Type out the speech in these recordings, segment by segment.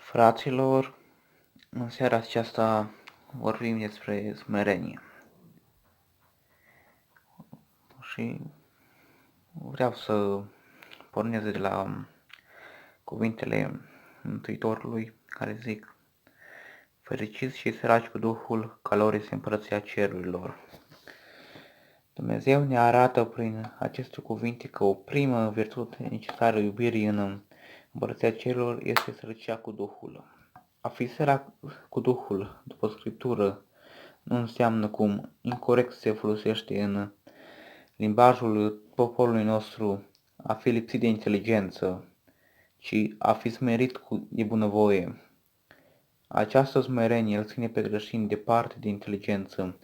Fraților, în seara aceasta vorbim despre smerenie și vreau să pornesc de la cuvintele Mântuitorului care zic: fericiți și săraci cu Duhul, că lor este împărăția cerurilor. Dumnezeu ne arată prin aceste cuvinte că o primă virtute necesară iubirii în împărăția cerurilor este sărăcia cu Duhul. A fi sărac cu Duhul, după Scriptură, nu înseamnă, cum incorect se folosește în limbajul poporului nostru, a fi lipsit de inteligență, ci a fi smerit de bunăvoie. Această smerenie îl ține pe creștin departe de inteligență,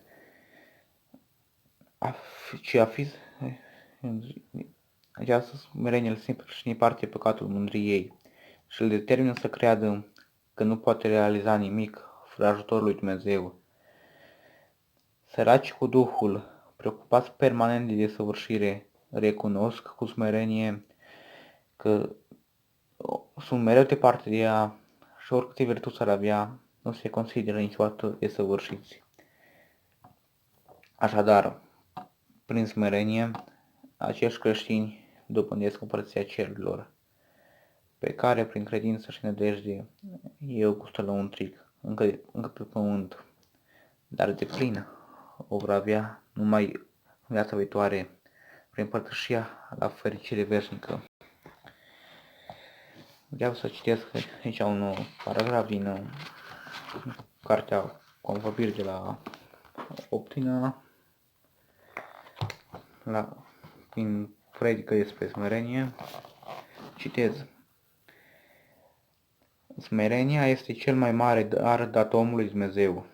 această smerenie îl ține pe creștin departe de păcatul mândriei și îl determină să creadă că nu poate realiza nimic fără ajutorul lui Dumnezeu. Săraci cu Duhul, preocupați permanent de desăvârșire, recunosc cu smerenie că sunt mereu departe de ea și oricâte virtuți ar avea, nu se consideră niciodată desăvârșiți. Așadar, prin smerenie, acești creștini dobândesc împărăția cerurilor, pe care, prin credință și nădejde, ei o gustă lăuntric, încă pe pământ, dar de plină o vor avea numai în viața viitoare, prin părtășia la fericire veșnică. Vreau să citesc aici un paragraf din cartea Convorbiri de la Optina, prin predică despre smerenie. Citez: smerenia este cel mai mare dar dat omului Dumnezeu.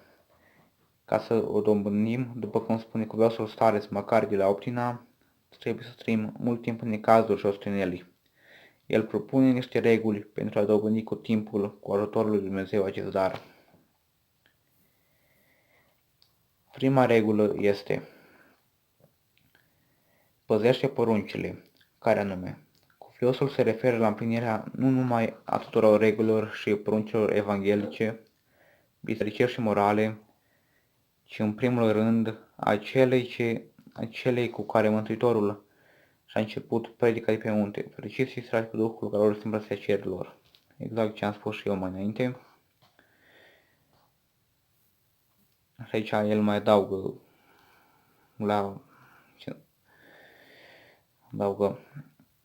Ca să o dobândim, după cum spune cuviosul stareț Macari de la Optina, trebuie să trăim mult timp în necazuri și ostenelii. El propune niște reguli pentru a dobândi cu timpul, cu ajutorul lui Dumnezeu, acest dar. Prima regulă este: păzește poruncile, care anume. Cuviosul se referă la împlinirea nu numai a tuturor regulilor și poruncilor evanghelice, bisericești și morale, ci în primul rând acelei cu care Mântuitorul și-a început predica de pe munte: fericiți și săraci cu Duhul, că lor este împărăția cerurilor. Exact ce am spus și eu mai înainte. Și aici el mai adaugă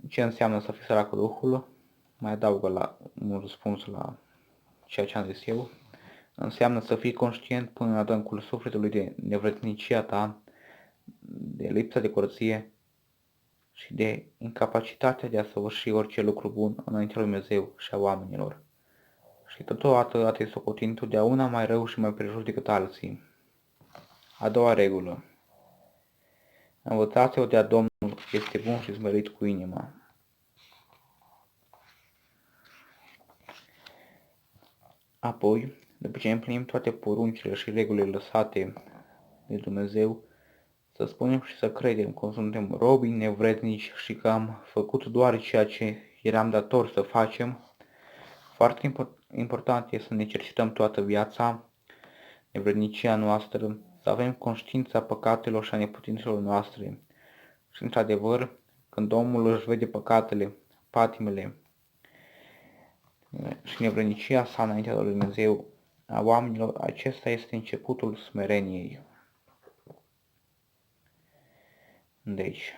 ce înseamnă să fii sărac cu Duhul, mai adaugă un răspuns la ceea ce am zis eu. Înseamnă să fii conștient până în adâncul sufletului de nevrednicia ta, de lipsa de curăție și de incapacitatea de a săvârși orice lucru bun înaintea lui Dumnezeu și a oamenilor. Și totodată a te socoti întotdeauna mai rău și mai prejos decât alții. A doua regulă: învățați-o de-a Domnul, este bun și smerit cu inima. Apoi, după ce împlinim toate poruncile și regulile lăsate de Dumnezeu, să spunem și să credem că suntem robi nevrednici și că am făcut doar ceea ce eram datori să facem. Foarte important este să ne cercetăm toată viața, nevrednicia noastră, să avem conștiința păcatelor și a neputințelor noastre. Și într-adevăr, când omul își vede păcatele, patimile și nevrednicia sa înaintea lui Dumnezeu a oamenilor, acesta este începutul smereniei. Deci,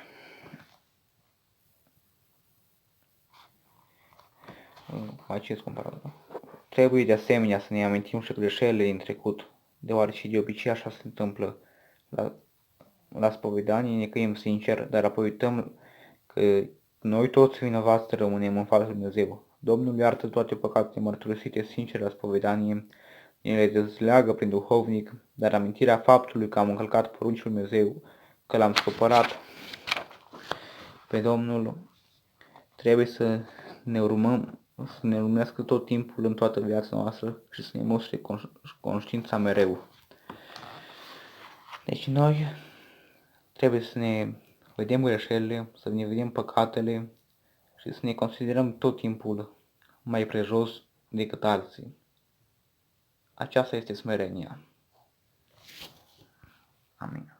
acest comparativ. Trebuie de asemenea să ne amintim și greșelile din trecut, deoarece de obicei așa se întâmplă. La spovedanie ne căim sincer, dar apoi uităm că noi toți vinovați rămânem în fața lui Dumnezeu. Domnul iartă toate păcatele mărturisite sincer la spovedanie, ne le dezleagă prin duhovnic, dar amintirea faptului că am încălcat poruncile lui Dumnezeu, că l-am supărat pe Domnul, trebuie să ne urmească tot timpul în toată viața noastră și să ne mustre conștiința mereu. Deci noi trebuie să ne vedem greșelile, să ne vedem păcatele și să ne considerăm tot timpul mai prejos decât alții. Aceasta este smerenia. Amin.